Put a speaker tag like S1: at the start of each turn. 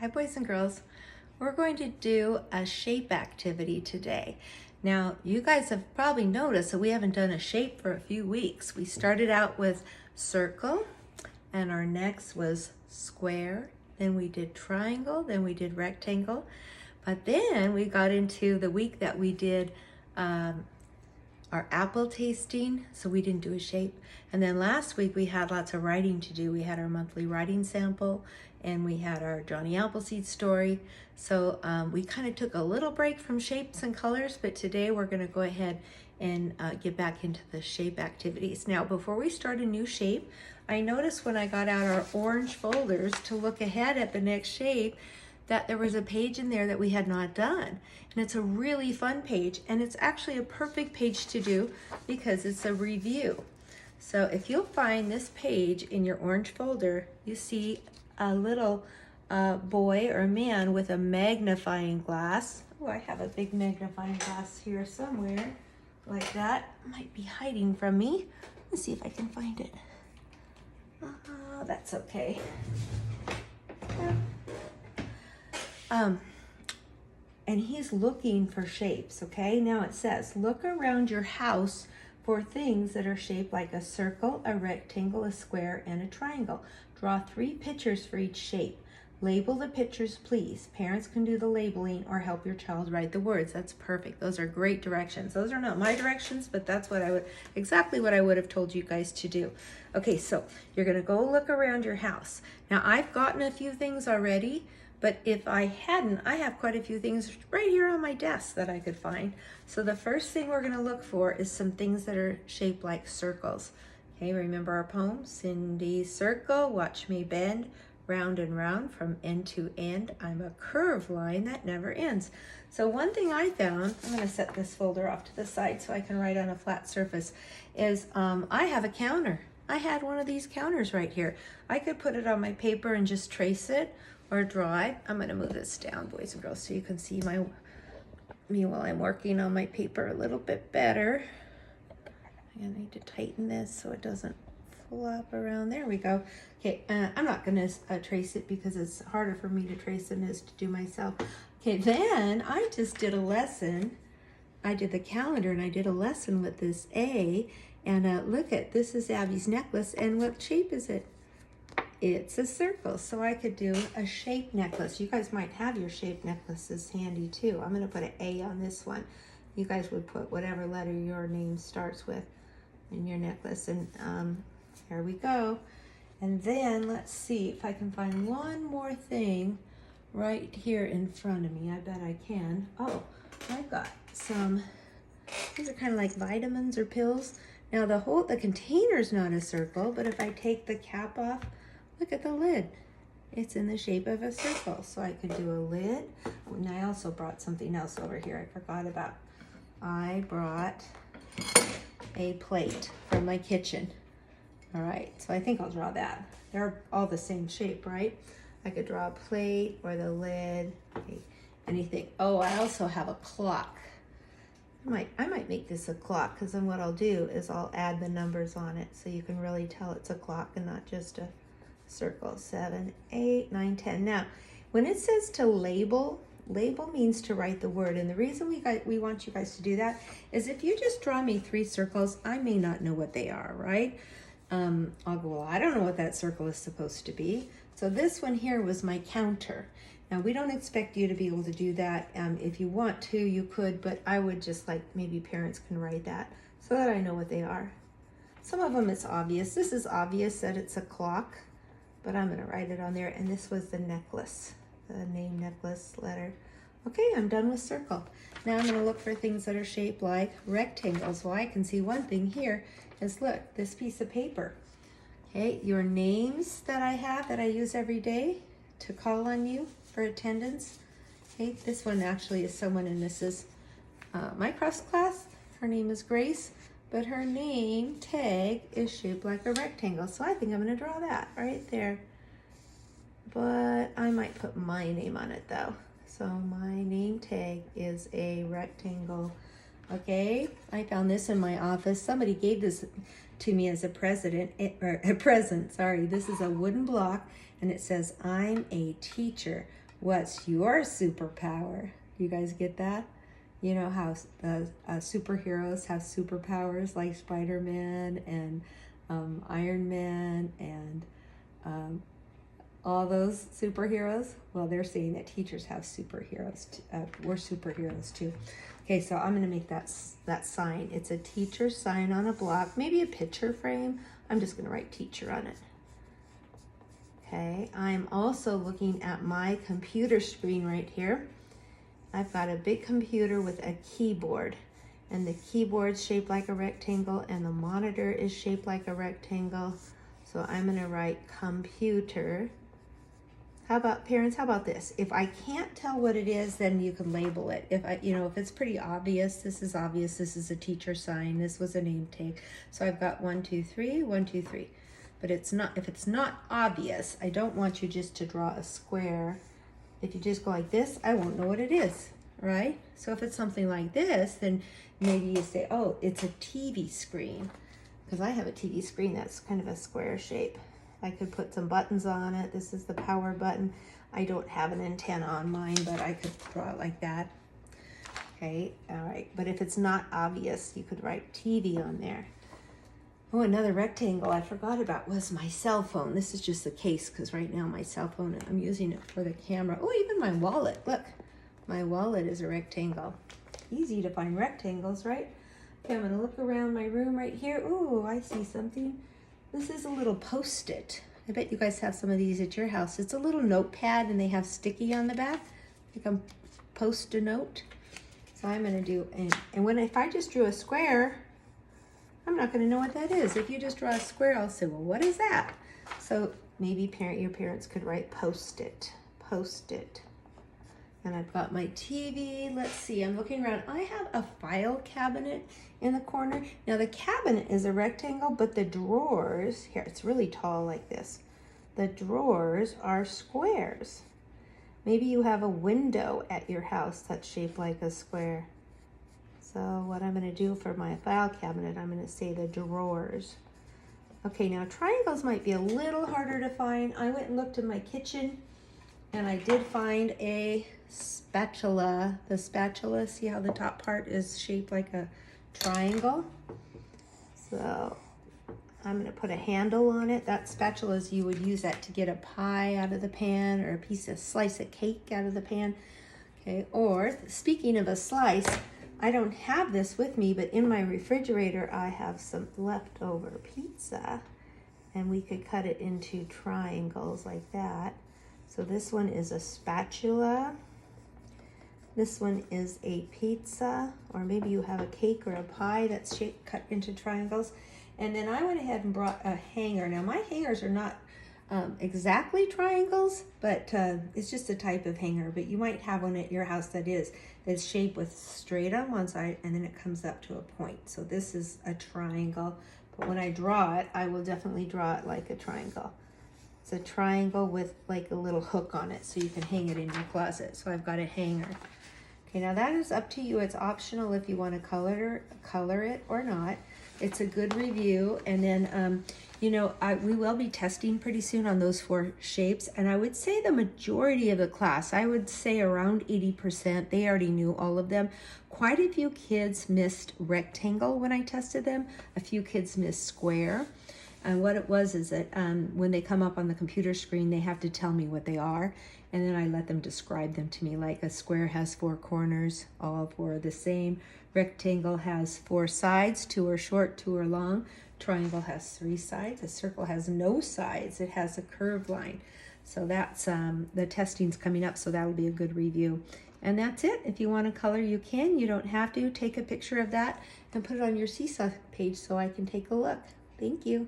S1: Hi boys and girls. We're going to do a shape activity today. Now you guys have probably noticed that we haven't done a shape for a few weeks. We started out with circle and our next was square. Then we did triangle, then we did rectangle. But then we got into the week that we did our apple tasting, so we didn't do a shape. And then last week we had lots of writing to do. We had our monthly writing sample and we had our Johnny Appleseed story. So we kind of took a little break from shapes and colors, but today we're going to go ahead and get back into the shape activities. Now, before we start a new shape, I noticed when I got out our orange folders to look ahead at the next shape that there was a page in there that we had not done. And it's a really fun page, and it's actually a perfect page to do because it's a review. So if you'll find this page in your orange folder, you see a little boy or man with a magnifying glass. Oh, I have a big magnifying glass here somewhere, like that. It might be hiding from me. Let's see if I can find it. That's okay. And he's looking for shapes, okay? Now it says, look around your house for things that are shaped like a circle, a rectangle, a square, and a triangle. Draw 3 pictures for each shape. Label the pictures, please. Parents can do the labeling or help your child write the words. That's perfect. Those are great directions. Those are not my directions, but that's what exactly what I would have told you guys to do. Okay, so you're gonna go look around your house. Now I've gotten a few things already, but if I hadn't, I have quite a few things right here on my desk that I could find. So the first thing we're gonna look for is some things that are shaped like circles. Okay, remember our poem? Cindy's circle, watch me bend, round and round from end to end. I'm a curved line that never ends. So one thing I found, I'm gonna set this folder off to the side so I can write on a flat surface, is I have a counter. I had one of these counters right here. I could put it on my paper and just trace it or draw it. I'm gonna move this down, boys and girls, so you can see me while I'm working on my paper a little bit better. I need to tighten this so it doesn't flop around. There we go. Okay, I'm not gonna trace it because it's harder for me to trace than it is to do myself. Okay, then I just did a lesson. I did the calendar and I did a lesson with this A, and look at, this is Abby's necklace, and what shape is it? It's a circle, so I could do a shape necklace. You guys might have your shape necklaces handy too. I'm gonna put an A on this one. You guys would put whatever letter your name starts with in your necklace, and here we go. And then let's see if I can find one more thing right here in front of me. I bet I can. Oh, I've got some, these are kind of like vitamins or pills. Now the container's not a circle, but if I take the cap off, look at the lid. It's in the shape of a circle. So I could do a lid. And I also brought something else over here I forgot about. I brought a plate from my kitchen. All right, so I think I'll draw that. They're all the same shape, right? I could draw a plate or the lid, anything. Oh, I also have a clock. I might make this a clock, because then what I'll do is I'll add the numbers on it so you can really tell it's a clock and not just a circle. 7, 8, 9, 10. Now, when it says to label means to write the word. And the reason we want you guys to do that is if you just draw me 3 circles, I may not know what they are, right? I'll go, well, I don't know what that circle is supposed to be. So this one here was my counter. Now, we don't expect you to be able to do that. If you want to, you could, but I would just like maybe parents can write that so that I know what they are. Some of them it's obvious. This is obvious that it's a clock, but I'm gonna write it on there. And this was the necklace, the name necklace letter. Okay, I'm done with circle. Now I'm gonna look for things that are shaped like rectangles. Well, I can see one thing here is, look, this piece of paper. Okay, your names that I have that I use every day to call on you for attendance. Okay, this one actually is someone in Mrs. Mycroft's class. Her name is Grace, but her name tag is shaped like a rectangle. So I think I'm gonna draw that right there. But I might put my name on it though. So my name tag is a rectangle. Okay, I found this in my office. Somebody gave this to me as a present, sorry. This is a wooden block and it says, I'm a teacher. What's your superpower? You guys get that? You know how superheroes have superpowers like Spider-Man and Iron Man and all those superheroes? Well, they're saying that teachers have superheroes. We're superheroes too. Okay, so I'm gonna make that sign. It's a teacher sign on a block, maybe a picture frame. I'm just gonna write teacher on it. Okay, I'm also looking at my computer screen right here. I've got a big computer with a keyboard, and the keyboard's shaped like a rectangle and the monitor is shaped like a rectangle. So I'm gonna write computer. How about parents, how about this? If I can't tell what it is, then you can label it. If if it's pretty obvious, this is a teacher sign, this was a name tag. So I've got 1, 2, 3, 1, 2, 3. But if it's not obvious, I don't want you just to draw a square. If you just go like this, I won't know what it is, right? So if it's something like this, then maybe you say, oh, it's a TV screen. Because I have a TV screen that's kind of a square shape. I could put some buttons on it. This is the power button. I don't have an antenna on mine, but I could draw it like that. Okay, all right. But if it's not obvious, you could write TV on there. Oh, another rectangle I forgot about was my cell phone. This is just the case because right now my cell phone, I'm using it for the camera. Oh, even my wallet. Look, my wallet is a rectangle. Easy to find rectangles, right? Okay, I'm gonna look around my room right here. Oh, I see something. This is a little Post-it. I bet you guys have some of these at your house. It's a little notepad and they have sticky on the back. You can post a note. So I'm gonna do, if I just drew a square, I'm not gonna know what that is. If you just draw a square, I'll say, well, what is that? So maybe your parents could write Post-it, Post-it. And I've got my TV. Let's see, I'm looking around. I have a file cabinet in the corner. Now the cabinet is a rectangle, but the drawers, here, it's really tall like this. The drawers are squares. Maybe you have a window at your house that's shaped like a square. So what I'm gonna do for my file cabinet, I'm gonna say the drawers. Okay, now triangles might be a little harder to find. I went and looked in my kitchen and I did find a spatula. The spatula, see how the top part is shaped like a triangle? So I'm gonna put a handle on it. That spatula, you would use that to get a pie out of the pan or a slice of cake out of the pan. Okay, or speaking of a slice, I don't have this with me, but in my refrigerator, I have some leftover pizza and we could cut it into triangles like that. So this one is a spatula. This one is a pizza, or maybe you have a cake or a pie that's cut into triangles. And then I went ahead and brought a hanger. Now my hangers are not exactly triangles, but it's just a type of hanger. But you might have one at your house that's shaped with straight on one side and then it comes up to a point. So this is a triangle, but when I draw it, I will definitely draw it like a triangle. It's a triangle with like a little hook on it so you can hang it in your closet. So I've got a hanger. Okay, now that is up to you. It's optional if you want to color it or not. It's a good review. And then, we will be testing pretty soon on those 4 shapes. And I would say the majority of the class, I would say around 80%, they already knew all of them. Quite a few kids missed rectangle when I tested them. A few kids missed square. And what it was is that when they come up on the computer screen, they have to tell me what they are. And then I let them describe them to me, like a square has 4 corners, all 4 are the same. Rectangle has 4 sides, 2 are short, 2 are long. Triangle has 3 sides. A circle has no sides. It has a curved line. So that's the testing's coming up, so that'll be a good review. And that's it. If you want to color, you can. You don't have to. Take a picture of that and put it on your Seesaw page so I can take a look. Thank you.